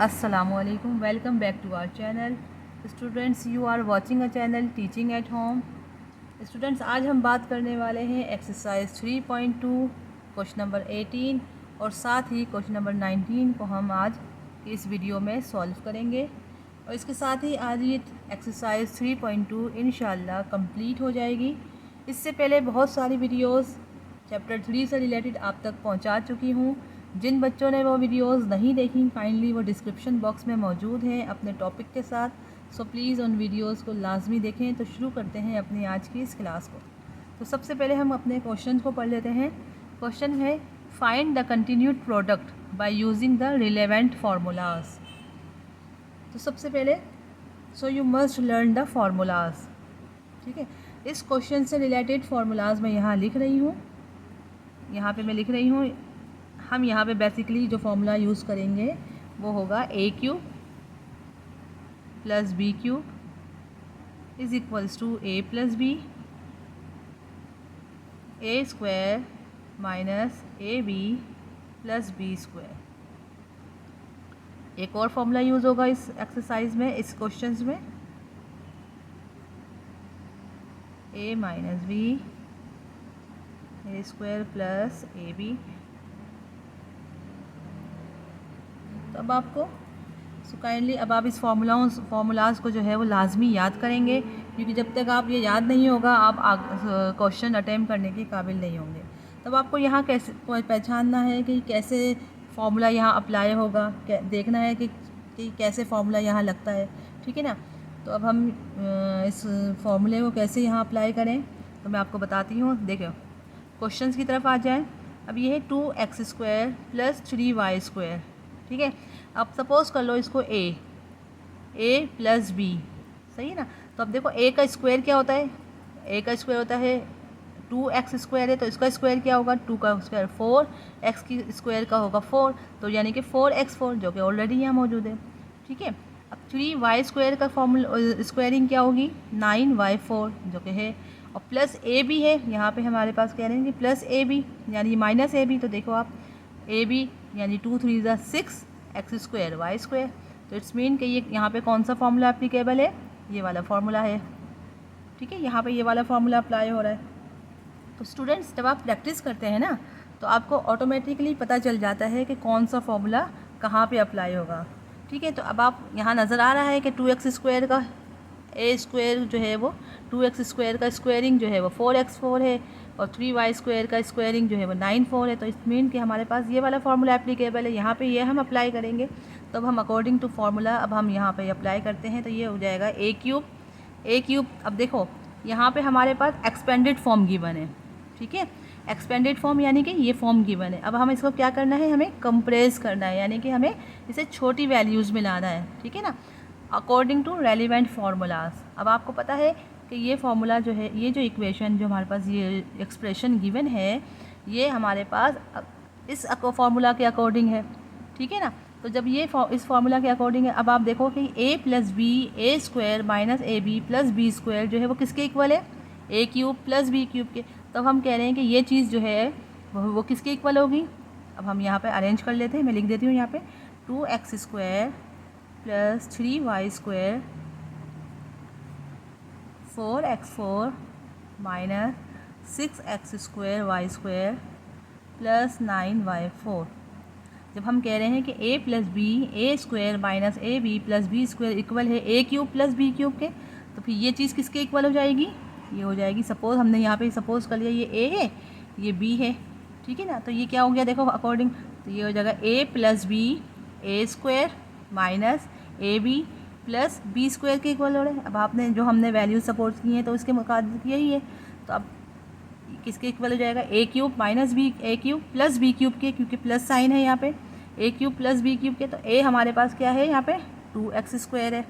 Assalamualaikum. Welcome back to our channel. Students, you are watching a channel Teaching at Home. Students, आज हम बात करने वाले हैं एक्सरसाइज 3.2 क्वेश्चन नंबर 18 और साथ ही क्वेश्चन नंबर 19 को हम आज इस वीडियो में सॉल्व करेंगे और इसके साथ ही आज ये एक्सरसाइज 3.2 इंशाल्लाह कंप्लीट हो जाएगी। इससे पहले बहुत सारी वीडियोस चैप्टर 3 से रिलेटेड आप तक पहुंचा चुकी हूं। जिन बच्चों ने वो वीडियोस नहीं देखी काइंडली वो डिस्क्रिप्शन बॉक्स में मौजूद हैं अपने टॉपिक के साथ, सो प्लीज़ उन वीडियोस को लाजमी देखें। तो शुरू करते हैं अपनी आज की इस क्लास को। तो सबसे पहले हम अपने क्वेश्चन को पढ़ लेते हैं। क्वेश्चन है find the continued product by using the relevant formulas. तो सबसे पहले so you must learn the formulas. ठीक है, इस क्वेश्चन से रिलेटेड फार्मूलाज मैं यहाँ लिख रही हूँ। यहाँ पे मैं लिख रही हूँ, हम यहाँ पे बेसिकली जो फॉर्मूला यूज़ करेंगे वो होगा a cube plus B cube is equals to a plus B, a square minus A B plus B square. एक और फॉर्मूला यूज़ होगा इस एक्सरसाइज में, इस क्वेश्चंस में, a minus B A square plus A B. तो अब आपको काइंडली अब आप इस फार्मूलाज को जो है वो लाजमी याद करेंगे, क्योंकि जब तक आप ये याद नहीं होगा आप क्वेश्चन अटेम्प्ट करने के काबिल नहीं होंगे। तब आपको यहाँ कैसे पहचानना है कि कैसे फार्मूला यहाँ अप्लाई होगा, देखना है कि कैसे फार्मूला यहाँ लगता है। ठीक है ना। तो अब हम इस फार्मूले को कैसे यहाँ अप्लाई करें तो मैं आपको बताती हूँ। देखो क्वेश्चंस की तरफ आ जाएं। अब ये है 2x square plus 3y square. ठीक है, अब सपोज़ कर लो इसको a प्लस बी, सही है ना। तो अब देखो a का स्क्वायर क्या होता है, a का स्क्वायर होता है 2x स्क्वायर है, तो इसका स्क्वायर क्या होगा 2 का स्क्वायर 4, x की स्क्वायर का होगा 4, तो यानी कि 4x4 जो कि ऑलरेडी यहाँ मौजूद है। ठीक है, अब 3y स्क्वायर का फॉर्मूला स्क्वायरिंग क्या होगी 9y4 जो कि है, और प्लस ए बी है, यहाँ पे हमारे पास कह रहे हैं कि प्लस ए बी यानी माइनस ए बी। तो देखो आप ए बी यानी 2 3 ज़ा 6 एक्स स्क्वायर वाई स्क्वायर। तो इट्स मीन कि ये यहाँ पे कौन सा फार्मूला एप्लीकेबल है, ये वाला फार्मूला है। ठीक है, यहाँ पे ये वाला फार्मूला अप्लाई हो रहा है। तो स्टूडेंट्स जब आप प्रैक्टिस करते हैं ना तो आपको ऑटोमेटिकली पता चल जाता है कि कौन सा फार्मूला कहाँ पे अप्लाई होगा। ठीक है, तो अब आप यहाँ नज़र आ रहा है कि 2x स्क्वायर का ए स्क्वायर जो है वो 2x स्क्वायर का स्क्वायरिंग जो है वो 4x4 है और 3y स्क्वायर का स्क्वायरिंग जो है वो 9 4 है। तो इस मीन कि हमारे पास ये वाला फार्मूला एप्लीकेबल है, यहाँ पे ये हम अप्लाई करेंगे। तो अब हम अकॉर्डिंग टू फार्मूला अब हम यहाँ पे अप्लाई करते हैं। तो ये हो जाएगा a क्यूब। अब देखो यहाँ पे हमारे पास एक्सपेंडेड फॉर्म गिवन है। ठीक है, एक्सपेंडेड फॉर्म यानी कि ये फॉर्म गिवन है। अब हम इसको क्या करना है, हमें कंप्रेस करना है, यानी कि हमें इसे छोटी वैल्यूज़ में लाना है। ठीक है ना, अकॉर्डिंग टू रेलिवेंट फार्मूलाज। अब आपको पता है कि ये फार्मूला जो है, ये जो इक्वेशन जो हमारे पास ये एक्सप्रेशन गिवन है, ये हमारे पास इस फार्मूला के अकॉर्डिंग है। ठीक है ना, तो जब ये इस फार्मूला के अकॉर्डिंग है, अब आप देखो कि a plus B A square minus A B plus B square जो है वो किसके इक्वल है, a cube plus B cube के। तो हम कह रहे हैं कि ये चीज़ जो है वो किसके इक्वल होगी। अब हम यहाँ पे अरेंज कर लेते हैं, मैं लिख देती हूँ यहाँ पे 2x square plus 3y square 4x4 minus 6x square Y square plus 9y4। जब हम कह रहे हैं कि a plus B A square minus A B plus B square equal है a cube plus B cube के, तो फिर ये चीज़ किसके इक्वल हो जाएगी, ये हो जाएगी, सपोज़ हमने यहाँ पे सपोज़ कर लिया ये a है ये b है। ठीक है ना, तो ये क्या हो गया देखो अकॉर्डिंग, तो ये हो जाएगा a plus B A square minus A B plus B square के इक्वल हो रहे हैं। अब आपने जो हमने वैल्यू सपोर्ट की हैं तो उसके मुताबिक यही है। तो अब किसके इक्वल हो जाएगा a cube minus B A cube plus B cube के, क्योंकि प्लस साइन है यहाँ पे a cube plus B cube के। तो a हमारे पास क्या है यहाँ पे 2x स्क्वायर है,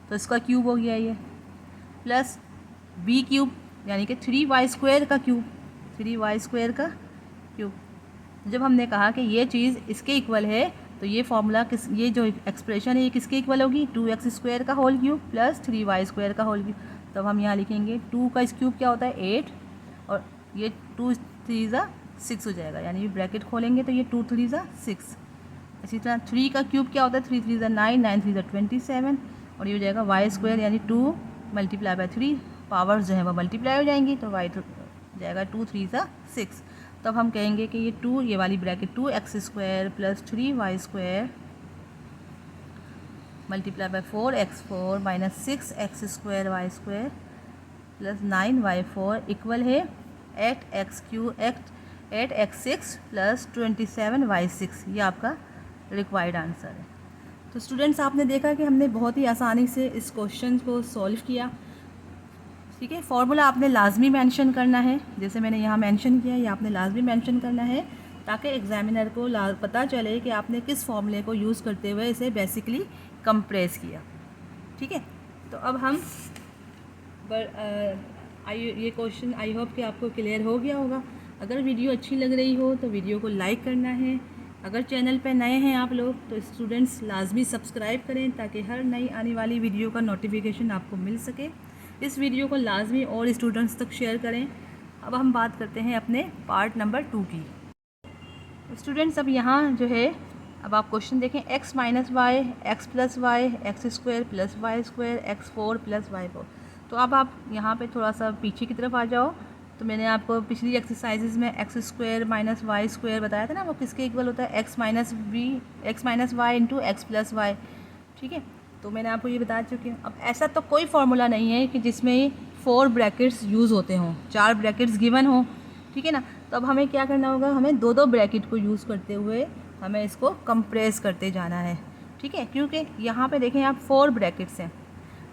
तो इसका क्यूब हो गया ये, प्लस बी क्यूब यानी कि 3y स्क्वायर का क्यूब, 3y स्क्वायर का क्यूब। जब हमने कहा कि ये चीज़ इसके इक्वल है तो ये फार्मूला ये जो एक्सप्रेशन है ये किसके इक्वल होगी 2x स्क्वायर का whole cube plus 3y square का होल क्यूब। तब हम यहाँ लिखेंगे 2 का क्यूब क्या होता है 8 और ये 2 3 ज़ा 6 हो जाएगा, यानी ब्रैकेट खोलेंगे तो ये 2 3 ज़ा 6 इसी तरह 3 का क्यूब क्या होता है, 3 3 9, 9 3 27, और ये हो जाएगा वाई स्क्वायर यानी 2 मल्टीप्लाई बाई 3, पावर्स जो है वो मल्टीप्लाई हो जाएंगी, तो वाई तो जाएगा 2 3 6। तब हम कहेंगे कि ये 2, ये वाली bracket 2x square plus 3y square multiply by 4x4 minus 6x square Y square plus 9y4 equal है 8x6 प्लस 27y6। ये आपका रिक्वायर्ड आंसर है। तो स्टूडेंट्स, आपने देखा कि हमने बहुत ही आसानी से इस क्वेश्चन को सॉल्व किया। ठीक है, फॉर्मूला आपने लाजमी मेंशन करना है, जैसे मैंने यहाँ मेंशन किया, ये आपने लाजमी मेंशन करना है ताकि एग्जामिनर को पता चले कि आपने किस फॉर्मूले को यूज़ करते हुए इसे बेसिकली कंप्रेस किया। ठीक है, तो अब हम ये क्वेश्चन आई होप कि आपको क्लियर हो गया होगा। अगर वीडियो अच्छी लग रही हो तो वीडियो को लाइक करना है। अगर चैनल पर नए हैं आप लोग तो स्टूडेंट्स लाजमी सब्सक्राइब करें ताकि हर नई आने वाली वीडियो का नोटिफिकेशन आपको मिल सके। इस वीडियो को लाजमी और स्टूडेंट्स तक शेयर करें। अब हम बात करते हैं अपने पार्ट नंबर 2 की। स्टूडेंट्स, अब यहाँ जो है, अब आप क्वेश्चन देखें, x minus Y, X plus Y, X square plus Y square, x4 plus y4। तो अब आप यहाँ पे थोड़ा सा पीछे की तरफ आ जाओ। तो मैंने आपको पिछली एक्सरसाइजेज में X square minus Y square बताया था ना, वो किसके इक्वल होता है, X minus Y into X plus Y. ठीक है, तो मैंने आपको ये बता चुकी हूँ। अब ऐसा तो कोई फार्मूला नहीं है कि जिसमें 4 ब्रैकेट्स यूज़ होते हों, 4 ब्रैकेट्स गिवन हों। ठीक है ना, तो अब हमें क्या करना होगा, हमें 2 ब्रैकेट को यूज़ करते हुए हमें इसको कंप्रेस करते जाना है। ठीक है, क्योंकि यहाँ पे देखें आप 4 ब्रैकेट्स हैं।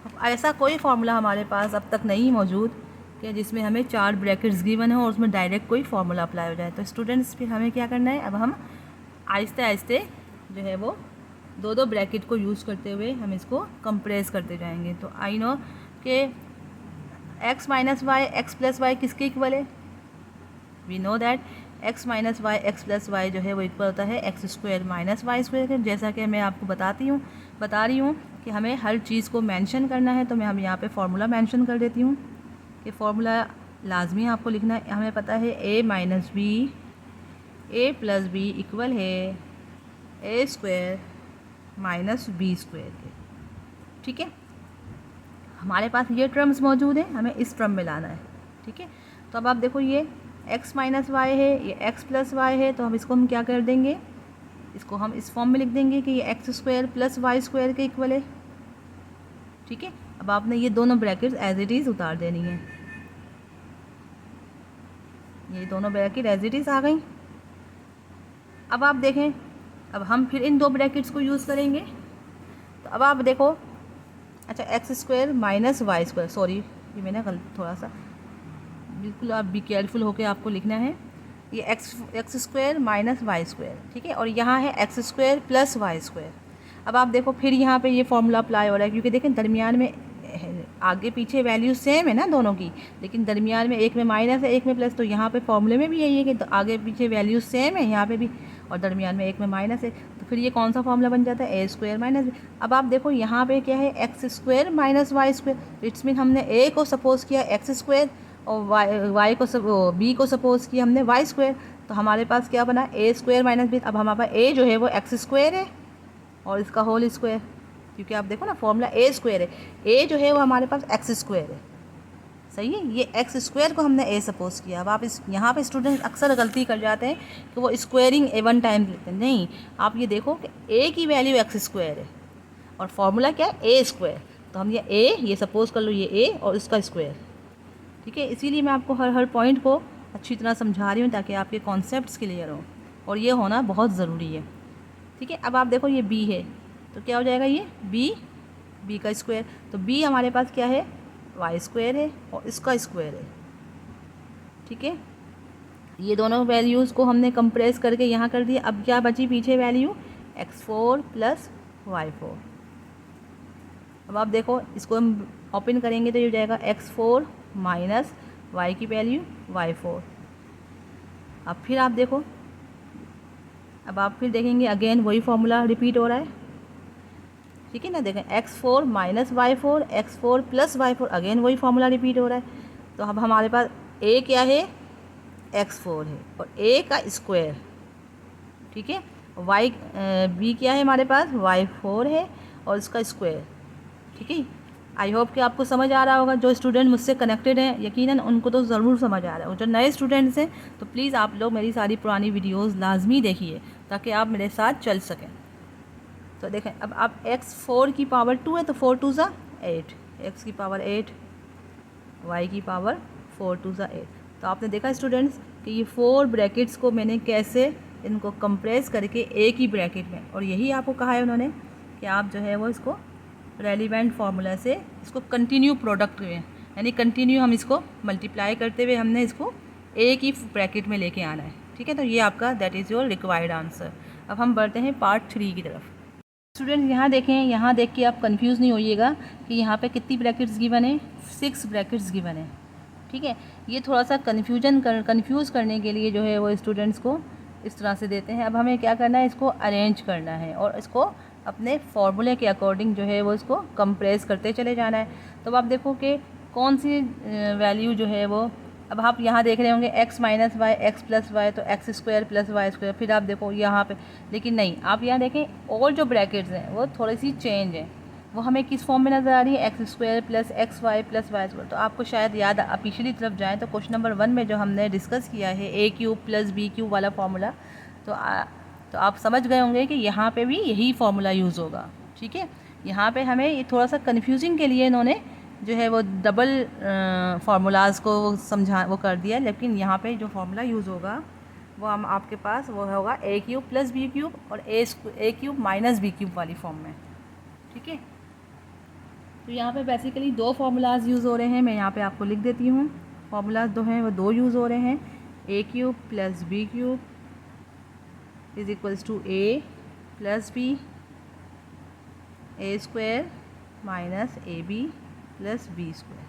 अब ऐसा कोई फार्मूला हमारे पास अब तक नहीं मौजूद कि जिसमें हमें 4 ब्रैकेट्स गिवन हो और उसमें डायरेक्ट कोई फार्मूला अप्लाई हो जाए। तो स्टूडेंट्स, फिर हमें क्या करना है, अब हम आहिस्ते आहिस्ते जो है वो 2 ब्रैकेट को यूज़ करते हुए हम इसको कंप्रेस करते जाएंगे। तो आई नो कि x minus Y X plus Y किसके इक्वल है, we know that x minus Y X plus Y जो है वो इक्वल होता है X square minus Y square के। जैसा कि मैं आपको बता रही हूँ कि हमें हर चीज़ को मेंशन करना है, तो हम यहाँ पे फार्मूला मेंशन कर देती हूँ कि फार्मूला लाजमी आपको लिखना है। हमें पता है a minus B A plus B equal है A square minus B square के। ठीक है, हमारे पास ये टर्म्स मौजूद हैं, हमें इस टर्म में लाना है। ठीक है, तो अब आप देखो, ये x माइनस वाई है, ये x प्लस वाई है, तो हम क्या कर देंगे, इसको हम इस फॉर्म में लिख देंगे कि ये X square plus Y square के इक्वल है। ठीक है, अब आपने ये दोनों ब्रैकेट्स एज इट इज़ उतार देनी है। ये दोनों ब्रैकेट एज इट इज़ आ गई। अब आप देखें, अब हम फिर इन 2 ब्रैकेट्स को यूज़ करेंगे। तो अब आप देखो, अच्छा, X square minus Y square, sorry ये मैंने गलत थोड़ा सा, बिल्कुल आप भी केयरफुल होकर आपको लिखना है। ये X square minus Y square, ठीक है, और यहाँ है X square plus Y square. अब आप देखो, फिर यहाँ पे ये फॉर्मूला अप्लाई हो रहा है, क्योंकि देखें दरमियान में आगे पीछे वैल्यू सेम है ना दोनों की, लेकिन दरमियान में एक में माइनस है एक में प्लस। तो यहाँ पे फॉर्मूले में भी यही है कि आगे पीछे वैल्यू सेम है, यहाँ पे भी, और दरमियान में एक में माइनस है। तो फिर ये कौन सा फॉर्मूला बन जाता है, ए स्क्वायर माइनस बी। अब आप देखो यहाँ पे क्या है, X square minus Y square. It's mean हमने ए को सपोज किया एक्स स्क्वायर और वाई को बी को सपोज किया हमने वाई स्क्वायर। तो हमारे पास क्या बना, ए स्क्वायर माइनस बी। अब हमारे पास ए जो है वो एक्स स्क्वायर है और इसका होल स्क्वायर, क्योंकि आप देखो ना फॉर्मूला ए स्क्वायर है, ए जो है वो हमारे पास एक्स स्क्वायर है। सही है, ये एक्स स्क्वायर को हमने ए सपोज किया। अब आप यहाँ पे स्टूडेंट अक्सर गलती कर जाते हैं कि वो स्क्वायरिंग ए वन टाइम लेते हैं। नहीं, आप ये देखो कि ए की वैल्यू एक्स स्क्वायर है और फार्मूला क्या है, ए स्क्वायर। तो हम ये सपोज कर लो, ये ए और इसका स्क्वायर। ठीक है, इसीलिए मैं आपको हर पॉइंट को अच्छी तरह समझा रही हूँ ताकि आपके कॉन्सेप्ट्स क्लियर हों, और ये होना बहुत ज़रूरी है। ठीक है, अब आप देखो ये बी है, तो क्या हो जाएगा, ये बी का स्क्वायर। तो बी हमारे पास क्या है, वाई स्क्वायर है और इसका स्क्वायर है। ठीक है, ये दोनों वैल्यूज़ को हमने कंप्रेस करके यहाँ कर दिया। अब क्या बची पीछे वैल्यू, x4 प्लस y4। अब आप देखो, इसको हम ओपन करेंगे तो ये हो जाएगा x4 माइनस y की वैल्यू y4। अब फिर आप देखो, अब आप फिर देखेंगे अगेन वही फॉर्मूला रिपीट हो रहा है। ठीक है ना, देखें x4 minus y4, x4 plus y4, again वही फार्मूला रिपीट हो रहा है। तो अब हमारे पास a क्या है, x4 है और a का स्क्वायर। ठीक है, वाई बी क्या है हमारे पास, y4 है और इसका स्क्वायर। ठीक है, आई होप कि आपको समझ आ रहा होगा। जो स्टूडेंट मुझसे कनेक्टेड हैं यकीनन उनको तो ज़रूर समझ आ रहा है, और जो नए स्टूडेंट्स हैं तो प्लीज़ आप लोग मेरी सारी पुरानी वीडियोस लाजमी देखिए ताकि आप मेरे साथ चल सकें। तो देखें, अब आप x4 की पावर 2 है तो 4 2 ज़ा 8, x की पावर 8, y की पावर 4 2 ज़ा 8। तो आपने देखा स्टूडेंट्स कि ये 4 ब्रैकेट्स को मैंने कैसे इनको कंप्रेस करके एक ही ब्रैकेट में, और यही आपको कहा है उन्होंने कि आप जो है वो इसको रेलिवेंट फार्मूला से इसको कंटिन्यू प्रोडक्ट में, यानी कंटिन्यू हम इसको मल्टीप्लाई करते हुए हमने इसको एक ही ब्रैकेट में लेके आना है। ठीक है, तो ये आपका that is your required answer. अब हम बढ़ते हैं पार्ट 3 की तरफ। स्टूडेंट यहाँ देखें, यहाँ देख के आप कंफ्यूज नहीं होइएगा कि यहाँ पे कितनी ब्रैकेट्स गिवन है, 6 ब्रैकेट्स गिवन है। ठीक है, ये थोड़ा सा कंफ्यूज करने के लिए जो है वो स्टूडेंट्स को इस तरह से देते हैं। अब हमें क्या करना है, इसको अरेंज करना है और इसको अपने फॉर्मूले के अकॉर्डिंग जो है वो इसको कंप्रेस करते चले जाना है। तो आप देखो कि कौन सी वैल्यू जो है वो, अब आप यहाँ देख रहे होंगे x minus Y X plus Y, तो X square plus Y square. फिर आप देखो यहाँ पे, लेकिन नहीं, आप यहाँ देखें और जो ब्रैकेट्स हैं वो थोड़ी सी चेंज है। वो हमें किस फॉर्म में नज़र आ रही है, X square plus X Y plus Y square. तो आपको शायद याद, पिछली तरफ जाएँ तो क्वेश्चन नंबर 1 में जो हमने डिस्कस किया है A cube plus B cube वाला फार्मूला, तो आप समझ गए होंगे कि यहाँ पे भी यही फार्मूला यूज़ होगा। ठीक है, यहाँ पे हमें ये थोड़ा सा कन्फ्यूजिंग के लिए इन्होंने जो है वो डबल फार्मूलाज़ को वो कर दिया, लेकिन यहाँ पे जो फार्मूला यूज़ होगा वो हम आपके पास वो होगा ए क्यूब प्लस बी क्यूब और ए क्यूब माइनस बी क्यूब वाली फॉर्म में। ठीक है, तो यहाँ पे बेसिकली 2 फार्मूलाज यूज़ हो रहे हैं। मैं यहाँ पे आपको लिख देती हूँ, फार्मूलाज 2 हैं वो 2 यूज़ हो रहे हैं। A cube plus B cube is equals to A plus B, A square minus A B plus B square.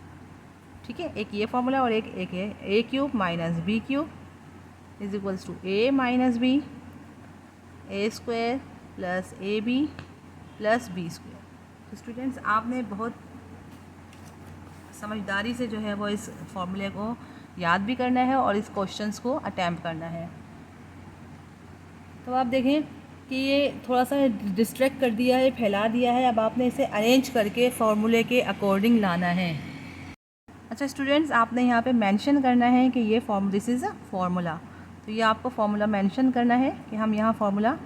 ठीक है, एक ये फार्मूला और एक है A cube minus B cube is equals to A minus B, A square plus A B plus B square. तो students आपने बहुत समझदारी से जो है वो इस फॉर्मूले को याद भी करना है और इस क्वेश्चंस को अटैम्प्ट करना है। तो आप देखें कि ये थोड़ा सा डिस्ट्रैक्ट कर दिया है, फैला दिया है। अब आपने इसे अरेंज करके फार्मूले के अकॉर्डिंग लाना है। अच्छा स्टूडेंट्स, आपने यहाँ पे मेंशन करना है कि ये दिस इज़ अ फार्मूला। तो ये आपको फार्मूला मेंशन करना है कि हम यहाँ फार्मूला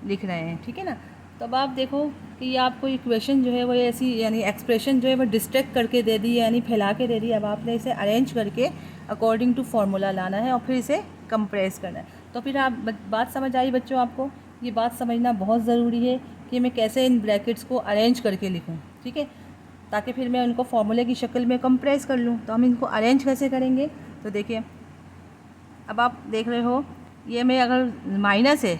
लिख रहे हैं। ठीक है ना, तो अब आप देखो कि ये आपको इक्वेशन जो है वो ऐसी, यानी एक्सप्रेशन जो है वो डिस्ट्रैक्ट करके दे दी, यानी फैला के दे दी। अब आपने इसे अरेंज करके अकॉर्डिंग टू फार्मूला लाना है और फिर इसे कंप्रेस करना है। तो फिर आप बात समझ आई बच्चों, आपको ये बात समझना बहुत ज़रूरी है कि मैं कैसे इन ब्रैकेट्स को अरेंज करके लिखूँ। ठीक है, ताकि फिर मैं उनको फार्मूले की शक्ल में कंप्रेस कर लूँ। तो हम इनको अरेंज कैसे करेंगे, तो देखिए अब आप देख रहे हो ये में अगर माइनस है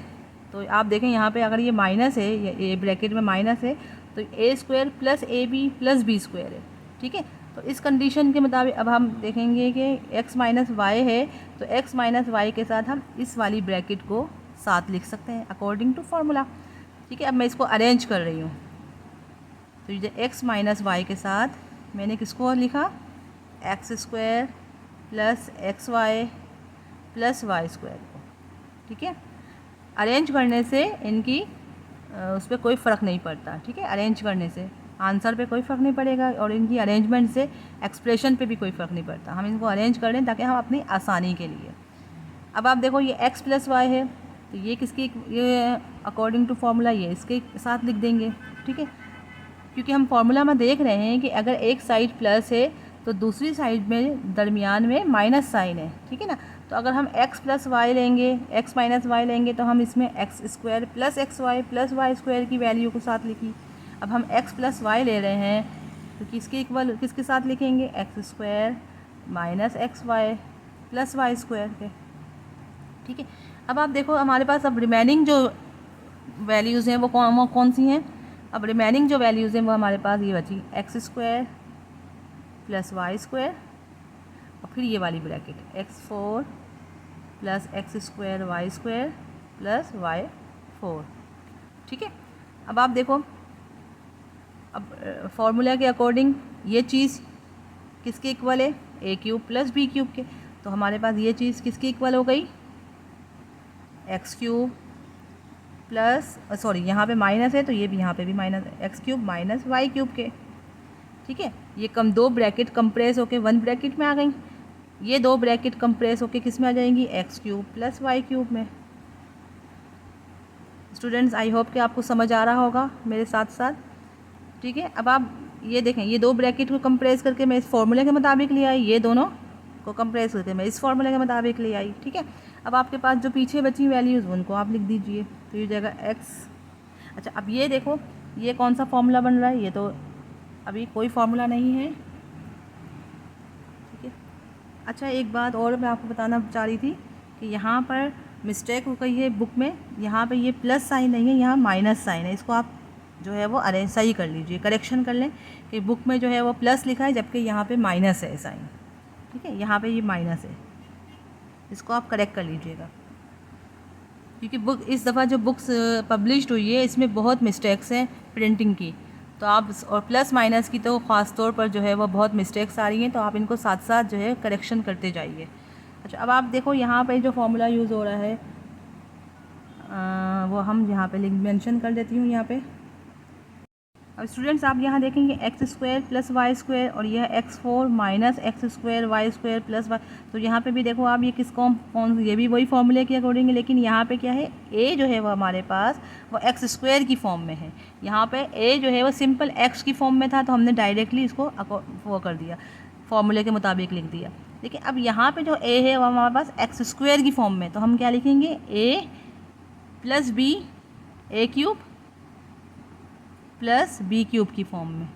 तो आप देखें यहाँ पे अगर ये माइनस है, ये ब्रैकेट में माइनस है, तो A square plus A B plus B square है। ठीक है, तो इस कंडीशन के मुताबिक अब हम देखेंगे कि x माइनस वाई है, तो x माइनस वाई के साथ हम इस वाली ब्रैकेट को साथ लिख सकते हैं अकॉर्डिंग टू फार्मूला। ठीक है, अब मैं इसको अरेंज कर रही हूँ। तो ये x माइनस वाई के साथ मैंने किसको लिखा, X square plus X Y plus Y square को। ठीक है, अरेंज करने से इनकी उस पर कोई फ़र्क नहीं पड़ता। ठीक है, अरेंज करने से आंसर पे कोई फ़र्क नहीं पड़ेगा और इनकी अरेंजमेंट से एक्सप्रेशन पे भी कोई फ़र्क नहीं पड़ता। हम इनको अरेंज कर लें ताकि हम अपनी आसानी के लिए। अब आप देखो ये x प्लस वाई है, तो ये किसकी, ये अकॉर्डिंग टू फार्मूला ये इसके साथ लिख देंगे। ठीक है, क्योंकि हम फार्मूला में देख रहे हैं कि अगर एक साइड प्लस है तो दूसरी साइड में दरमियान में माइनस साइन है। ठीक है ना, तो अगर हम x प्लस वाई लेंगे, x माइनस वाई लेंगे, तो हम इसमें X square plus X Y plus Y square की वैल्यू को साथ लिखी। अब हम x प्लस वाई ले रहे हैं तो किसके इक्वल, किसके साथ लिखेंगे, X square minus X Y plus Y square के। ठीक है, अब आप देखो हमारे पास अब रिमेनिंग जो वैल्यूज़ हैं वो कौन सी हैं। अब रिमेनिंग जो वैल्यूज़ हैं वो हमारे पास ये बची, X square plus Y square और फिर ये वाली bracket x4 plus X square Y square plus y4। ठीक है, अब आप देखो अब फार्मूला के अकॉर्डिंग ये चीज़ किसके इक्वल है, A cube plus B cube के। तो हमारे पास ये चीज़ किसकी इक्वल हो गई, एक्स क्यूब प्लस सॉरी यहाँ पे माइनस है तो ये भी यहाँ पे भी minus, X cube minus Y cube के। ठीक है, ये कम दो ब्रैकेट कंप्रेस होके वन ब्रैकेट में आ गई, ये दो ब्रैकेट कंप्रेस होके किस में आ जाएंगी, X cube plus Y cube में। स्टूडेंट्स आई होप कि आपको समझ आ रहा होगा मेरे साथ साथ। ठीक है, अब आप ये देखें, ये दो ब्रैकेट को कंप्रेस करके मैं इस फॉर्मूले के मुताबिक ले आई, ये दोनों को कंप्रेस करके मैं इस फॉर्मूले के मुताबिक ले आई। ठीक है, अब आपके पास जो पीछे बची वैल्यूज़ उनको आप लिख दीजिए, तो ये जाएगा एक्स। अच्छा, अब ये देखो ये कौन सा फॉर्मूला बन रहा है, ये तो अभी कोई फार्मूला नहीं है। ठीक है, अच्छा एक बात और मैं आपको बताना चाह रही थी कि यहाँ पर मिस्टेक हो गई है बुक में, यहाँ पे ये प्लस साइन नहीं है, यहाँ माइनस साइन है। इसको आप जो है वो अरेंज सही कर लीजिए, करेक्शन कर लें कि बुक में जो है वो प्लस लिखा है जबकि यहाँ पे माइनस है साइन। ठीक है, यहाँ पे ये माइनस है, इसको आप करेक्ट कर लीजिएगा, क्योंकि बुक इस दफ़ा जो बुक्स पब्लिश्ड हुई है इसमें बहुत मिस्टेक्स हैं प्रिंटिंग की, तो आप और प्लस माइनस की तो ख़ास तौर पर जो है वो बहुत मिस्टेक्स आ रही हैं, तो आप इनको साथ साथ जो है करेक्शन करते जाइए। अच्छा, अब आप देखो यहाँ पे जो फॉर्मूला यूज़ हो रहा है वो हम यहाँ पे लिंक मेंशन कर देती हूँ यहाँ पे। अब स्टूडेंट्स आप यहाँ देखेंगे X square plus Y square और यह X four minus X square Y square plus Y, तो यहाँ पे भी देखो आप ये किसको कौन, ये भी वही फॉर्मूले के अकॉर्डिंग है, लेकिन यहाँ पे क्या है, ए जो है वो हमारे पास वो एक्स स्क्वायर की फॉर्म में है, यहाँ पे ए जो है वो सिंपल एक्स की फॉर्म में था, तो हमने डायरेक्टली इसको वो कर दिया, फॉर्मूले के मुताबिक लिख दिया। लेकिन अब यहाँ पर जो ए है वो हमारे पास एक्स स्क्वायर की फॉर्म में, तो हम क्या लिखेंगे, ए plus B A cube plus B cube की फॉर्म में,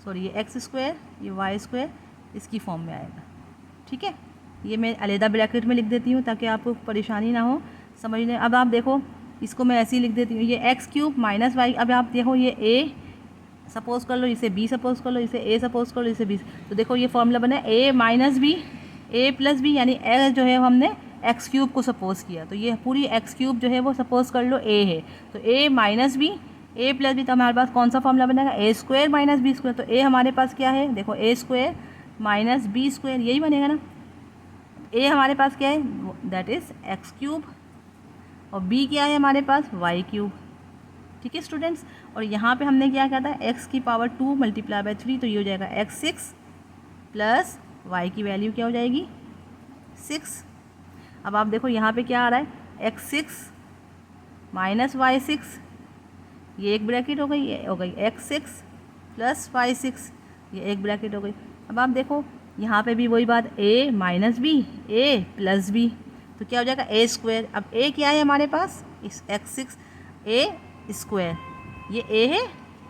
सॉरी ये एक्स स्क्वायर ये वाई स्क्वायर इसकी फॉर्म में आएगा। ठीक है, ये मैं अलहदा ब्रैकेट में लिख देती हूँ ताकि आपको परेशानी ना हो समझने। अब आप देखो इसको मैं ऐसे ही लिख देती हूँ, ये एक्स क्यूब माइनस वाई। अब आप देखो ये ए सपोज़ कर लो, इसे बी सपोज़ कर लो, इसे ए सपोज़ कर लो, इसे बी, तो देखो ये फॉर्मूला बना ए minus B A plus B, यानी ए जो है हमने एक्स क्यूब को सपोज़ किया, तो ये पूरी एक्स क्यूब जो है वो सपोज़ कर लो ए है, तो ए minus B A plus B, तो हमारे पास कौन सा फॉर्मूला बनेगा, ए स्क्वायर माइनस बी स्क्वायर। तो ए हमारे पास क्या है, देखो ए स्क्वायर माइनस बी स्क्वायर यही बनेगा ना। ए हमारे पास क्या है, दैट इज़ एक्स क्यूब, और बी क्या है हमारे पास, वाई क्यूब। ठीक है स्टूडेंट्स, और यहाँ पे हमने क्या किया था, एक्स की पावर 2 मल्टीप्लाई बाय 3, तो ये हो जाएगा एक्स 6 प्लस वाई की वैल्यू क्या हो जाएगी 6। अब आप देखो यहाँ पे क्या आ रहा है, एक्स 6 माइनस वाई 6, ये एक ब्रैकेट हो गई, ये हो गई एक्स 6 प्लस वाई 6, ये एक ब्रैकेट हो गई। अब आप देखो यहाँ पे भी वही बात, ए minus B A plus B, तो क्या हो जाएगा ए स्क्वायर। अब ए क्या है हमारे पास, इस एक्स 6 ए स्क्वायर, ये ए है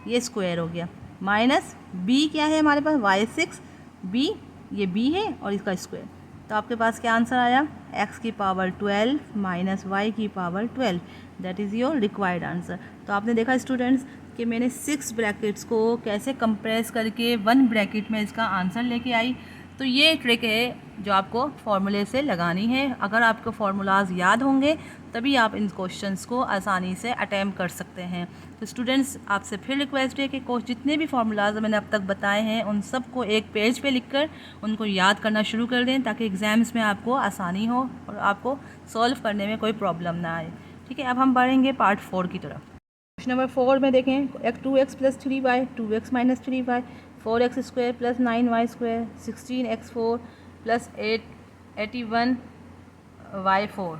ये स्क्वायर हो गया, माइनस बी क्या है हमारे पास वाई 6 बी, ये बी है और इसका स्क्वायर, तो आपके पास क्या आंसर आया, x की पावर 12 माइनस वाई की power 12, that is your required answer. तो आपने देखा स्टूडेंट्स कि मैंने 6 ब्रैकेट्स को कैसे कंप्रेस करके 1 ब्रैकेट में इसका आंसर लेके आई। तो ये ट्रिक है जो आपको फार्मूले से लगानी है। अगर आपको फार्मूलाज याद होंगे तभी आप इन क्वेश्चंस को आसानी से अटैम्प्ट कर सकते हैं। तो स्टूडेंट्स आपसे फिर रिक्वेस्ट है कि जितने भी फार्मूलाज मैंने अब तक बताए हैं उन सबको एक पेज पे लिखकर उनको याद करना शुरू कर दें, ताकि एग्ज़ाम्स में आपको आसानी हो और आपको सॉल्व करने में कोई प्रॉब्लम ना आए। ठीक है, अब हम बढ़ेंगे पार्ट 4 की तरफ। क्वेश्चन नंबर 4 में देखें, 2x plus 3y 2x minus 3y 4x square plus 9y square 16x4 plus 81y4।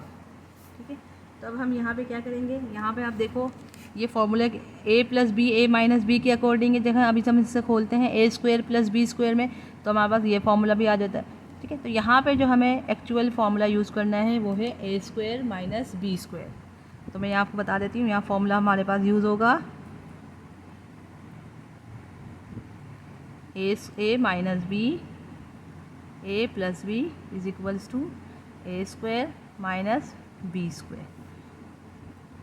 ठीक है, तो अब हम यहाँ पे क्या करेंगे, यहाँ पे आप देखो ये formula a plus B A minus B के अकॉर्डिंग है। देखो अभी हम इससे खोलते हैं A square plus B square में, तो हमारे पास ये फार्मूला भी आ जाता है। ठीक है, तो यहाँ पे जो हमें एक्चुअल फार्मूला यूज़ करना है वो है A square minus B square. तो मैं आपको बता देती हूँ, यहाँ फार्मूला हमारे पास यूज़ होगा A minus B A plus B is equals to A square minus B square.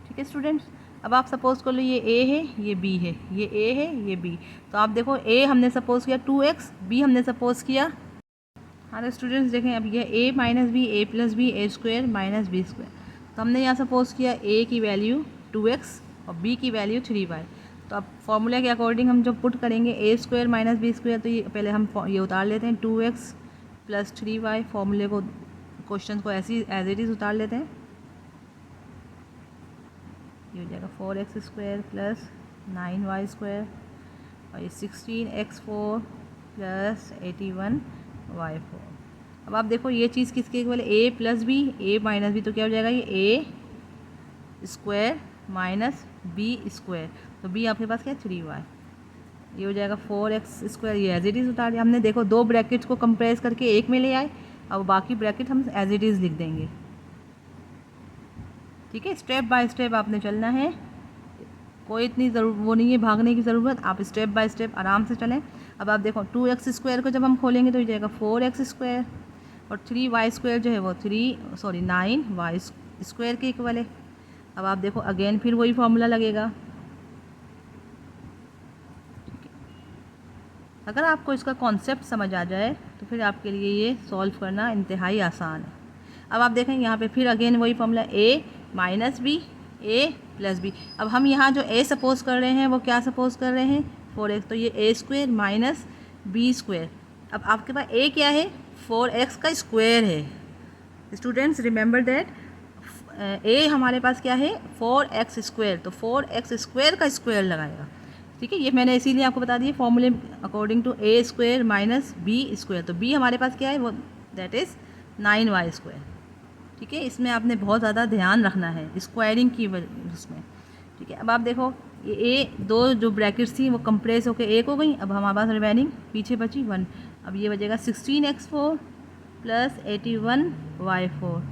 ठीक है स्टूडेंट्स, अब आप सपोज़ कर लो ये ए है ये बी है, ये ए है ये बी, तो आप देखो ए हमने सपोज़ किया 2x, बी हमने सपोज़ किया, हाँ तो स्टूडेंट्स देखें अब ये ए minus B A plus B A square minus B square, तो हमने यहाँ सपोज़ किया ए की वैल्यू 2x और बी की वैल्यू 3y। तो अब फॉर्मूले के अकॉर्डिंग हम जो पुट करेंगे ए स्क्वायर माइनस बी स्क्वायर, तो ये पहले हम ये उतार लेते हैं 2x प्लस 3y, फॉर्मूले को क्वेश्चन को ऐसी एज इट इज़ उतार लेते हैं। ये हो जाएगा 4x² प्लस 9y² और ये 16x4 प्लस 81y4। अब आप देखो ये चीज़ किसके इक्वल है, a plus B, a minus B, तो क्या हो जाएगा ये a² माइनस b², तो b आपके पास क्या है 3y। ये हो जाएगा 4x², ये एज इट इज़ उतार दिया हमने। देखो दो ब्रैकेट्स को कंप्रेस करके एक में ले आए, अब बाकी ब्रैकेट हम एज इट इज़ लिख देंगे। ठीक है, स्टेप बाय स्टेप आपने चलना है, कोई इतनी वो नहीं है भागने की ज़रूरत, आप स्टेप बाय स्टेप आराम से चलें। अब आप देखो 2x² को जब हम खोलेंगे तो ये जाएगा 4x² और 3y² जो है वो 9y² के इक्वल है। अब आप देखो अगेन फिर वही फार्मूला लगेगा। अगर आपको इसका कॉन्सेप्ट समझ आ जाए तो फिर आपके लिए ये सॉल्व करना इंतहाई आसान है। अब आप देखें यहाँ पे फिर अगेन वही formula a minus B, a plus B. अब हम यहाँ जो a सपोज कर रहे हैं वो क्या सपोज कर रहे हैं 4x, तो ये a² माइनस b²। अब आपके पास a क्या है 4x का स्क्वायर है। स्टूडेंट्स रिमेंबर दैट a हमारे पास क्या है 4x², तो 4x² का स्क्वायर लगाएगा। ठीक है, ये मैंने इसीलिए आपको बता दिया फॉर्मूले according to a² minus b², तो b हमारे पास क्या है वो दैट इज़ 9y²। ठीक है, इसमें आपने बहुत ज़्यादा ध्यान रखना है स्क्वायरिंग की उसमें। ठीक है, अब आप देखो ये a दो जो ब्रैकेट्स थी वो कंप्रेस होकर एक हो गई। अब हमारे पास रिमेनिंग पीछे बची 1। अब ये बचेगा 16x4 प्लस 81y4।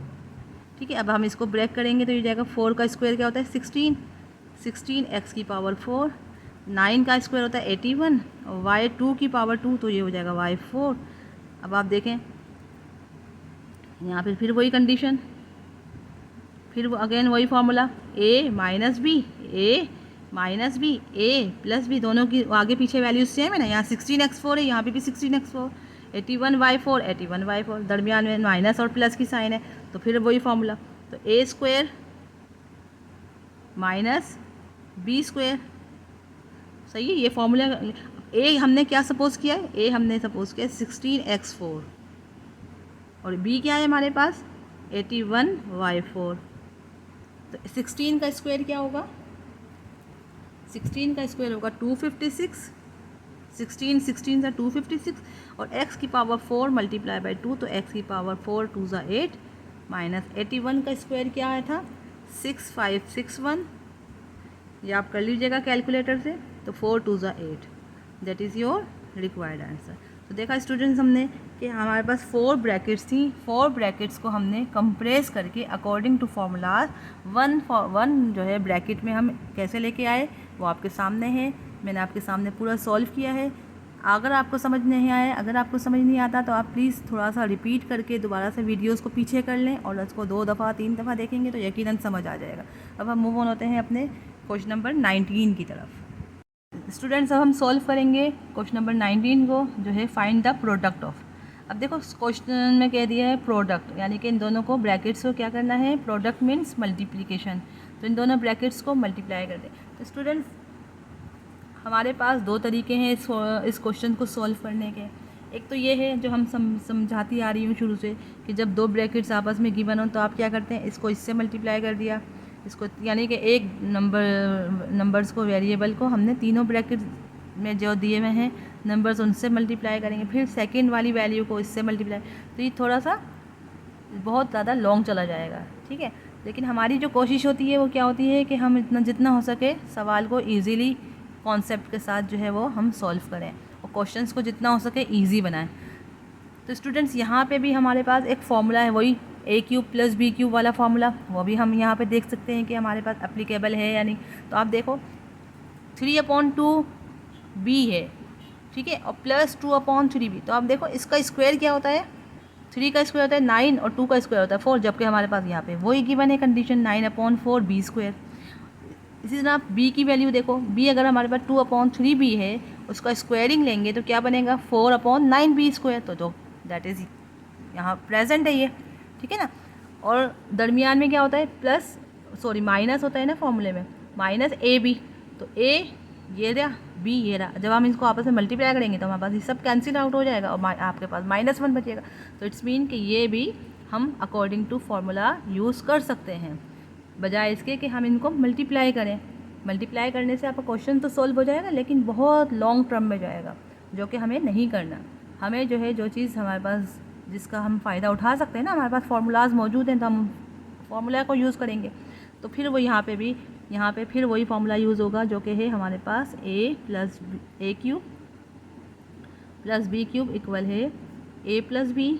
ठीक है, अब हम इसको ब्रेक करेंगे तो ये जाएगा 4 का स्क्वायर क्या होता है 16x की पावर 4, 9 का स्क्वायर होता है 81 और y2 की पावर 2, तो ये हो जाएगा y4। अब आप देखें यहाँ पे फिर वही कंडीशन, फिर अगेन वही formula a minus B, a minus B, a plus B, दोनों की आगे पीछे वैल्यूज सेम है ना। यहाँ 16x4 है, यहाँ पे भी 16x4, 81y4, 81y4, दरमियान में माइनस और प्लस की साइन है, तो फिर वही फार्मूला, तो a² माइनस b²। सही है, ये फार्मूला। a हमने क्या सपोज किया है, a हमने सपोज किया 16x4 और b क्या है हमारे पास 81y4। तो 16 का स्क्वायर क्या होगा, 16 का स्क्वायर होगा 256, 16 से 256 और x की पावर 4 मल्टीप्लाई बाई 2, तो x की पावर 4 2 ज़ा 8 माइनस 81 का स्क्वायर क्या आया था 6561। ये आप कर लीजिएगा कैलकुलेटर से, तो 4 2 ज़ा 8, that is your required answer. तो देखा स्टूडेंट्स हमने कि हमारे पास 4 ब्रैकेट्स थी, 4 ब्रैकेट्स को हमने कंप्रेस करके अकॉर्डिंग टू फार्मूलाज वन जो है ब्रैकेट में हम कैसे लेके आए वो आपके सामने है। मैंने आपके सामने पूरा सॉल्व किया है। अगर आपको समझ नहीं आया, अगर आपको समझ नहीं आता तो आप प्लीज़ थोड़ा सा रिपीट करके दोबारा से वीडियोस को पीछे कर लें और उसको 2 दफ़ा 3 दफ़ा देखेंगे तो यकीनन समझ आ जाएगा। अब हम मूव ऑन होते हैं अपने क्वेश्चन नंबर 19 की तरफ। स्टूडेंट्स अब हम सॉल्व करेंगे क्वेश्चन नंबर 19 को, जो है फाइंड द प्रोडक्ट ऑफ। अब देखो क्वेश्चन में कह दिया है प्रोडक्ट, यानी कि इन दोनों को ब्रैकेट्स को क्या करना है, प्रोडक्ट मीन्स मल्टीप्लिकेशन, तो इन दोनों ब्रैकेट्स को मल्टीप्लाई कर दें। तो स्टूडेंट्स हमारे पास 2 तरीके हैं इस क्वेश्चन को सॉल्व करने के। एक तो ये है जो हम समझाती आ रही हूँ शुरू से कि जब 2 ब्रैकेट्स आपस में गिवन हो तो आप क्या करते हैं, इसको इससे मल्टीप्लाई कर दिया, इसको यानी कि एक नंबर्स को वेरिएबल को हमने तीनों ब्रैकेट में जो दिए हुए हैं नंबर्स उनसे मल्टीप्लाई करेंगे, फिर सेकंड वाली वैल्यू को इससे मल्टीप्लाई, तो ये थोड़ा सा बहुत ज़्यादा लॉन्ग चला जाएगा। ठीक है, लेकिन हमारी जो कोशिश होती है वो क्या होती है कि हम जितना हो सके सवाल को ईज़िली कॉन्सेप्ट के साथ जो है वो हम सॉल्व करें और क्वेश्चंस को जितना हो सके ईजी बनाएं। तो स्टूडेंट्स यहाँ पे भी हमारे पास एक फार्मूला है, वही a³ प्लस b³ वाला फार्मूला, वो भी हम यहाँ पे देख सकते हैं कि हमारे पास एप्लीकेबल है या नहीं। तो आप देखो 3/2b है, ठीक है, और प्लस 2/3b, तो आप देखो इसका स्क्वायर क्या होता है, 3 का स्क्वायर होता है 9 और 2 का स्क्वायर होता है 4, जबकि हमारे पास यहाँ पे वही गिवन है कंडीशन 9/4b²। इसी तरह b की वैल्यू देखो, b अगर हमारे पास 2/3b है उसका स्क्वायरिंग लेंगे तो क्या बनेगा 4/9b², तो दैट इज़ यहाँ प्रेजेंट है ये, ठीक है ना। और दरमियान में क्या होता है माइनस होता है ना फॉर्मूले में, माइनस ab, तो a ये रहा b ये रहा, जब हम इसको आपस में मल्टीप्लाई करेंगे तो हमारे पास ये सब कैंसिल आउट हो जाएगा और आपके पास -1 बचेगा। तो इट्स मीन कि ये भी हम अकॉर्डिंग टू फार्मूला यूज़ कर सकते हैं। बजाय इसके कि हम इनको मल्टीप्लाई करें। मल्टीप्लाई करने से आपका क्वेश्चन तो सॉल्व हो जाएगा, लेकिन बहुत लॉन्ग टर्म में जाएगा, जो कि हमें नहीं करना। हमें जो है जो चीज़ हमारे पास जिसका हम फ़ायदा उठा सकते हैं ना, हमारे पास फार्मूलाज मौजूद हैं, तो हम फार्मूला को यूज़ करेंगे। तो फिर वो यहाँ पे फिर वही फार्मूला यूज़ होगा, जो कि है हमारे पास a + a³ + b³ इक्वल है a + b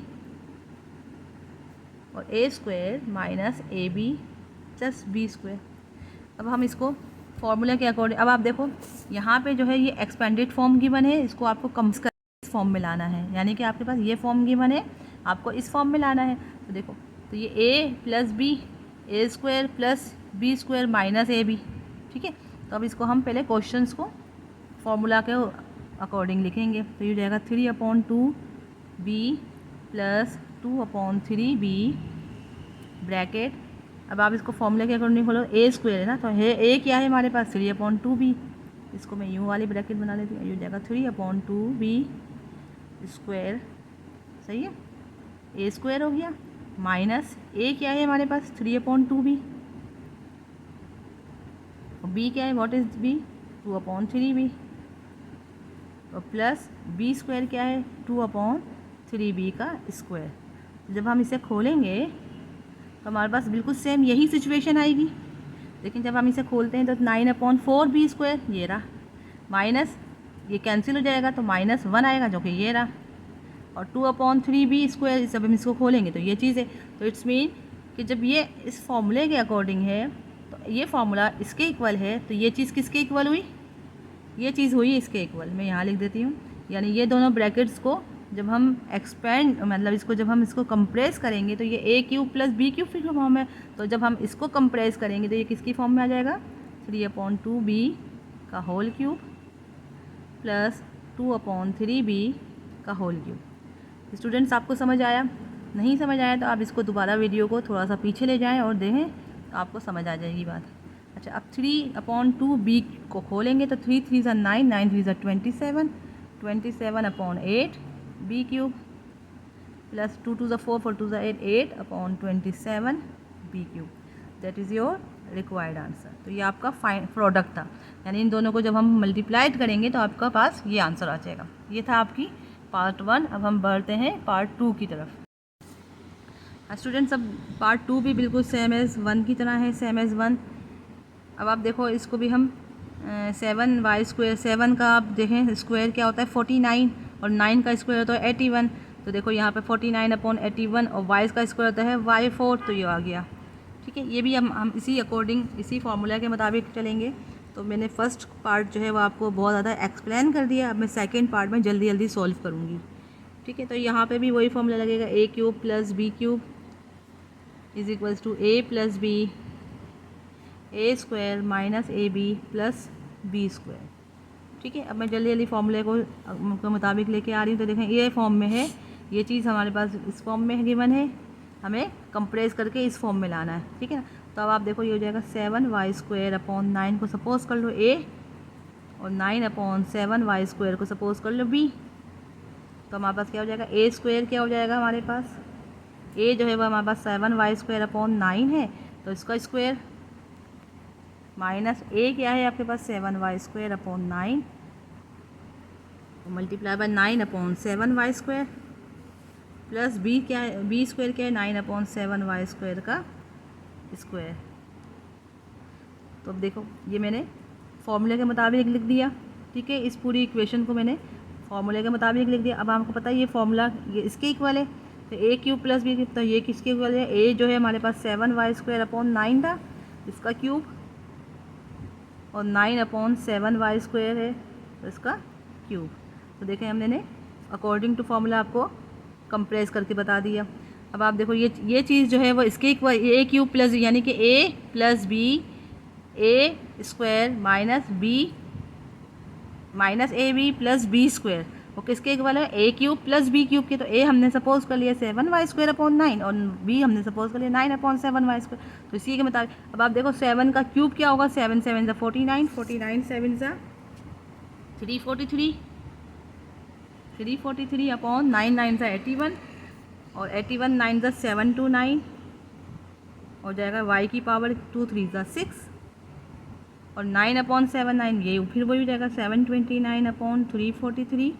और a² - ab + b²। अब हम इसको फार्मूला के अकॉर्डिंग, अब आप देखो यहाँ पे जो है ये एक्सपेंडेड फॉर्म गिवन है, इसको आपको कम कर इस फॉर्म में लाना है। यानी कि आपके पास ये फॉर्म गिवन है, आपको इस फॉर्म में लाना है। तो देखो, तो ये a + b a² + b² - ab, ठीक है। तो अब इसको हम पहले क्वेश्चंस को फार्मूला के अकॉर्डिंग लिखेंगे। तो ये जाएगा 3/2b + 2/3b ब्रैकेट। अब आप इसको फॉर्मूले के अकॉर्डिंग खोलो, a² है ना, तो है a क्या है हमारे पास 3/2b, इसको मैं यूँ वाली ब्रैकेट बना लेती हूँ। ये जाएगा 3/2b², सही है, a² हो गया, माइनस a क्या है हमारे पास 3/2b, और b क्या है, व्हाट इज b 2/3b, और प्लस b² क्या है 2/3b का स्क्वायर। जब हम इसे खोलेंगे तो हमारे पास बिल्कुल सेम यही सिचुएशन आएगी, लेकिन जब हम इसे खोलते हैं तो 9/4b², ये रहा, माइनस ये कैंसिल हो जाएगा तो -1 आएगा, जो कि ये रहा, और 2/3b², जब हम इसको खोलेंगे तो ये चीज़ है। तो इट्स मीन कि जब ये इस फॉर्मूले के अकॉर्डिंग है तो ये फार्मूला इसके इक्वल है, तो ये चीज़ किसके इक्वल हुई, ये चीज़ हुई इसके इक्वल। मैं यहाँ लिख देती हूँ, यानी ये दोनों ब्रैकेट्स को जब हम एक्सपेंड, मतलब इसको जब हम इसको कंप्रेस करेंगे तो ये a³ + b³ फिर फॉर्म है। तो जब हम इसको कंप्रेस करेंगे तो ये किसकी फॉर्म में आ जाएगा, 3/2b का होल क्यूब + 2/3b का होल क्यूब। स्टूडेंट्स, आपको समझ आया? नहीं समझ आया तो आप इसको दोबारा वीडियो को थोड़ा सा पीछे ले जाएं और देखें, तो आपको समझ आ जाएगी बात। अच्छा, अब 3/2b को खोलेंगे तो 3 3 9, 9 3 27, 27/8 b³ + 2 2 4 4 2 8, 8/27 b³। That is your required answer. तो ये आपका प्रोडक्ट था, यानी इन दोनों को जब हम मल्टीप्लाइड करेंगे तो आपका पास ये आंसर आ जाएगा। ये था आपकी पार्ट 1। अब हम बढ़ते हैं पार्ट 2 की तरफ। स्टूडेंट्स, अब पार्ट 2 भी बिल्कुल सेम एज़ 1 की तरह है, सेम एज़ 1। अब आप देखो, इसको भी हम 7y², 7 का आप देखें स्क्वायर क्या होता है 49, और 9 का स्क्वायर होता है 81। तो देखो यहाँ पे 49/81, और y का स्क्वायर होता है y4, तो ये आ गया, ठीक है। ये भी हम इसी अकॉर्डिंग, इसी फार्मूला के मुताबिक चलेंगे। तो मैंने फर्स्ट पार्ट जो है वो आपको बहुत ज़्यादा एक्सप्लेन कर दिया, अब मैं सेकेंड पार्ट में जल्दी जल्दी सॉल्व करूँगी, ठीक है। तो यहाँ पे भी वही फार्मूला लगेगा, a³ + b³ is equals to a + b a² - ab + b², ठीक है। अब मैं जल्दी जल्दी फार्मूले को के मुताबिक लेके आ रही हूँ। तो देखें, ये फॉर्म में है, ये चीज़ हमारे पास इस फॉर्म में गिवन है, हमें कंप्रेस करके इस फॉर्म में लाना है, ठीक है ना। तो अब आप देखो, ये हो जाएगा 7y² को सपोज कर लो a, और 9/7y² को सपोज कर लो b। तो हमारे पास क्या हो जाएगा, a² क्या हो जाएगा हमारे पास, a जो है वो हमारे पास 7y² है, तो इसका स्क्वायर, माइनस a क्या है आपके पास 7y² तो multiply by 9/7y² plus b क्या है, b² क्या है 9/7y² का स्क्वायर। तो अब देखो, ये मैंने फॉर्मूले के मुताबिक लिख दिया, ठीक है। इस पूरी इक्वेशन को मैंने फॉर्मूले के मुताबिक लिख दिया। अब आपको पता है ये फॉर्मूला ये इसके इक्वल है, तो a³ + b³, तो ये किसके इक्वल है, a जो है हमारे पास 7y² था, इसका क्यूब, और 9/7y² है, तो इसका क्यूब। तो देखें, हमने अकॉर्डिंग टू फार्मूला आपको कंप्रेस करके बता दिया। अब आप देखो, ये चीज़ जो है वो इसके इक्वल a³ + यानी कि a + b a² - b -ab + b², वो किसके इक्वल है, a³ + b³ के। तो a हमने सपोज कर लिया 7y² और b हमने सपोज कर लिया 9/7y²। तो इसी के मुताबिक अब आप देखो 7 का क्यूब क्या होगा, 7 7 49, 49 7 343, 343/9 9 81, और 81 9 729, हो जाएगा y की पावर 2 3 ज़ा 6 और 9/7 9 ये फिर वही हो जाएगा 729/343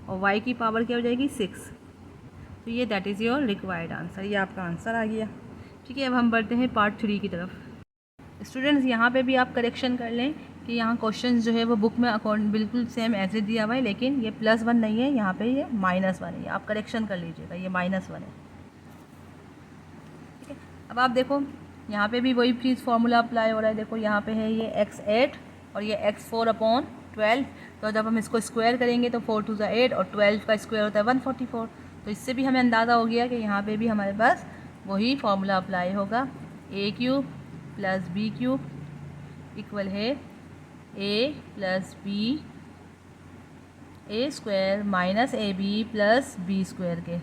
और y की पावर क्या हो जाएगी 6। तो ये that is your required answer, ये आपका आंसर आ गया। ठीक है, अब हम बढ़ते हैं पार्ट 3 की तरफ। स्टूडेंट्स यहाँ पे भी आप करेक्शन कर लें कि यहाँ क्वेश्चन जो है वो बुक में अकॉर्डिंग बिल्कुल सेम ऐसे दिया हुआ है, लेकिन ये +1 नहीं है, यहाँ पे ये -1 है। आप करेक्शन कर लीजिएगा, ये -1 है। ठीक है, अब आप देखो यहाँ पे भी वही चीज़ फार्मूला अप्लाई हो रहा है। देखो यहाँ पे है ये x8 और ये x4/12। तो जब हम इसको स्क्वायर करेंगे तो 4 2 ज़ा 8 और 12 का स्क्वायर होता है 144। तो इससे भी हमें अंदाज़ा हो गया कि यहाँ पे भी हमारे पास वही फार्मूला अप्लाई होगा। a³ + b³ इक्वल है a + b a² - ab + b² के।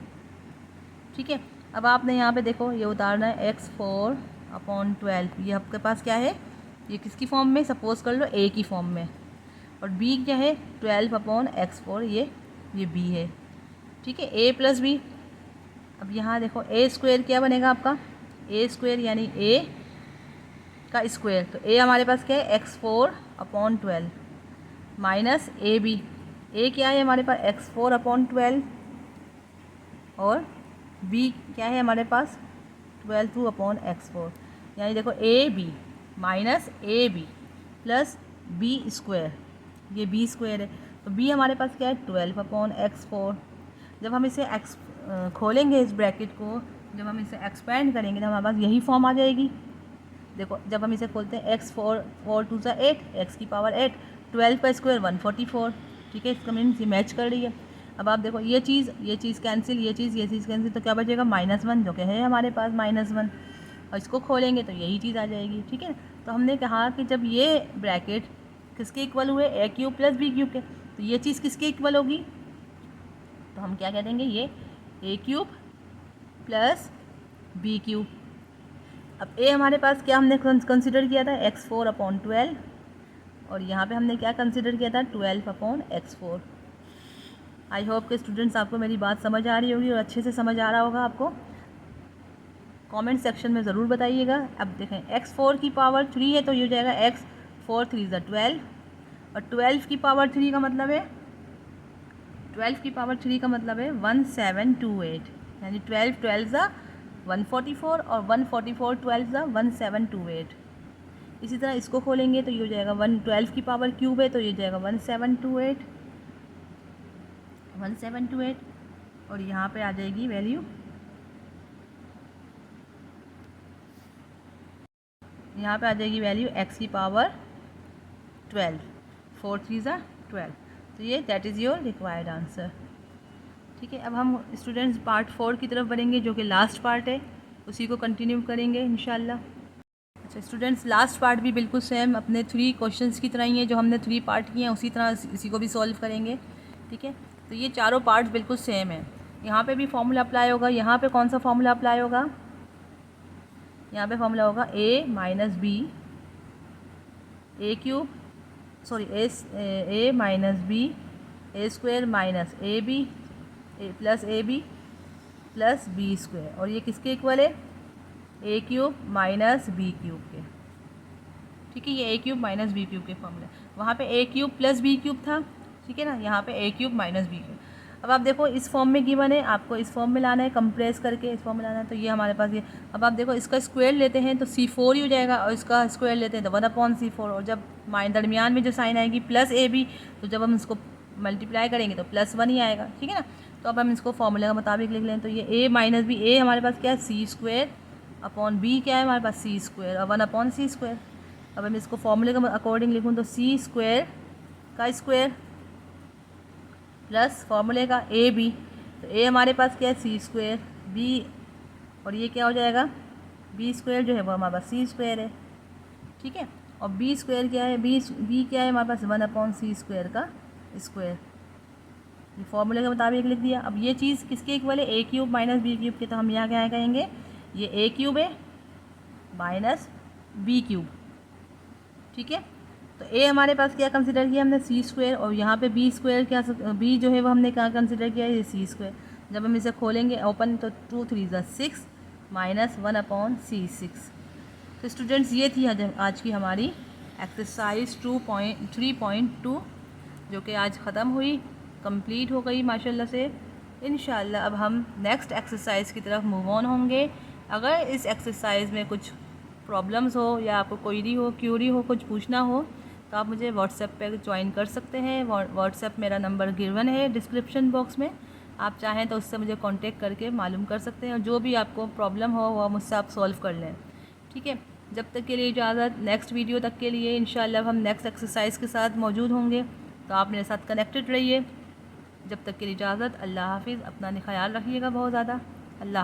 ठीक है, अब आपने यहाँ पे देखो ये उतारना है x4/12। ये आपके पास क्या है, ये किसकी फॉर्म में, सपोज कर लो a की फॉर्म में, और b क्या है 12/x4, ये b है। ठीक है, a + b। अब यहाँ देखो a² क्या बनेगा आपका, a² यानी a का स्क्वायर। तो a हमारे पास क्या है x4/12 माइनस ab। a क्या है हमारे पास x4/12 और b क्या है हमारे पास 12/x4। यानी देखो ab minus ab plus b², ये b² है। तो b हमारे पास क्या है 12/x4। जब हम इसे खोलेंगे इस ब्रैकेट को, जब हम इसे एक्सपेंड करेंगे तो हमारे पास यही फॉर्म आ जाएगी। देखो जब हम इसे खोलते हैं x4 4 2 ज़ा 8 x की पावर 8 12 का स्क्वायर 144। ठीक है, इसका मीन्स ये मैच कर रही है। अब आप देखो ये चीज़ कैंसिल, ये चीज़ कैंसिल, तो क्या बचेगा -1 जो कि है हमारे पास -1, और इसको खोलेंगे तो यही चीज़ आ जाएगी। ठीक है, तो हमने कहा कि जब ये ब्रैकेट किसके इक्वल हुए a³ + b³ के, तो ये चीज़ किसके इक्वल होगी, तो हम क्या कह देंगे ये a³ + b³। अब a हमारे पास क्या हमने कंसिडर किया था x4/12 और यहाँ पे हमने क्या कंसिडर किया था 12/x4। आई होप के स्टूडेंट्स आपको मेरी बात समझ आ रही होगी और अच्छे से समझ आ रहा होगा आपको। कमेंट सेक्शन में ज़रूर बताइएगा। अब देखें x4 की पावर 3 है तो ये हो जाएगा x4 3 ज़ा 12 और 12 की पावर 3 का मतलब है 1728, यानी 12 12 ज़ा 144 और 144 12 ज़ा 1728। इसी तरह इसको खोलेंगे तो ये हो जाएगा 12 की पावर क्यूब है तो ये हो जाएगा 1728 और यहाँ पे आ जाएगी वैल्यू, यहाँ पे आ जाएगी वैल्यू x की पावर 12 4 3 ज़ा 12। तो ये that is your required answer. ठीक है, अब हम स्टूडेंट्स पार्ट 4 की तरफ बढ़ेंगे जो कि लास्ट पार्ट है, उसी को कंटिन्यू करेंगे इंशाल्लाह। अच्छा स्टूडेंट्स, लास्ट पार्ट भी बिल्कुल सेम अपने 3 क्वेश्चंस की तरह ही है, जो हमने 3 पार्ट किए हैं उसी तरह इसी को भी सॉल्व करेंगे। ठीक है, तो ये चारों पार्ट्स बिल्कुल सेम है। यहाँ पे भी फॉर्मूला अप्लाई होगा। यहाँ पे कौन सा फॉर्मूला अप्लाई होगा, यहाँ पे फॉर्मूला होगा a - b a³ sorry a - b a² - ab + b² और ये किसके इक्वल है a³ - b³ के। ठीक है, ये a³ - b³ के फॉर्मूले। वहाँ पे a³ + b³ था, ठीक है ना, यहाँ पे a³ - b³। अब आप देखो इस फॉर्म में गिवन है, आपको इस फॉर्म में लाना है, कंप्रेस करके इस फॉर्म में लाना है। तो ये हमारे पास ये, अब आप देखो इसका स्क्वायर लेते हैं तो c4 ही हो जाएगा और इसका स्क्वायर लेते हैं तो 1/c4 और जब दरमियान में जो साइन आएगी +ab, तो जब हम इसको मल्टीप्लाई करेंगे तो +1 ही आएगा। ठीक है ना, तो अब हम इसको फॉर्मूले के मुताबिक लिख लें। तो ये a - b, a हमारे पास क्या है c² क्या है हमारे पास c² और 1/c²। अब हम इसको फॉर्मूले के अकॉर्डिंग लिखूँ तो c² का स्क्वायर प्लस फॉर्मूले का ab, तो a हमारे पास क्या है c², b और ये क्या हो जाएगा b² जो है वो हमारे पास c² है। ठीक है, और b² क्या है, b क्या है हमारे पास 1/c² का स्क्वायर। ये फॉर्मूले के मुताबिक लिख दिया। अब ये चीज़ किसके इक्वल है a³ - b³ के, तो हम यहाँ क्या कहेंगे ये a³ है माइनस b³। ठीक है, तो a हमारे पास क्या कंसिडर किया हमने c² और यहाँ पे b² क्या b जो है वो हमने क्या कंसिडर किया ये c²। जब हम इसे खोलेंगे ओपन तो 2 3 ज़ा 6 -1/c6। तो स्टूडेंट्स ये थी आज की हमारी एक्सरसाइज 3.2 जो कि आज ख़त्म हुई, कंप्लीट हो गई माशाल्लाह से। इंशाल्लाह अब हम नेक्स्ट एक्सरसाइज की तरफ मूव ऑन होंगे। अगर इस एक्सरसाइज में कुछ प्रॉब्लम्स हो या आपको क्यूरी हो, कुछ पूछना हो तो आप मुझे व्हाट्सएप पे ज्वाइन कर सकते हैं। व्हाट्सएप मेरा नंबर गिवन है डिस्क्रिप्शन बॉक्स में, आप चाहें तो उससे मुझे कांटेक्ट करके मालूम कर सकते हैं और जो भी आपको प्रॉब्लम हो वो मुझसे आप सॉल्व कर लें। ठीक है, जब तक के लिए इजाज़त। नेक्स्ट वीडियो तक के लिए इंशाल्लाह हम नेक्स्ट एक्सरसाइज के साथ मौजूद होंगे, तो आप मेरे साथ कनेक्टेड रहिए। जब तक के लिए इजाज़त। अल्लाह हाफिज़। अपना ख्याल रखिएगा बहुत ज़्यादा। अल्लाह।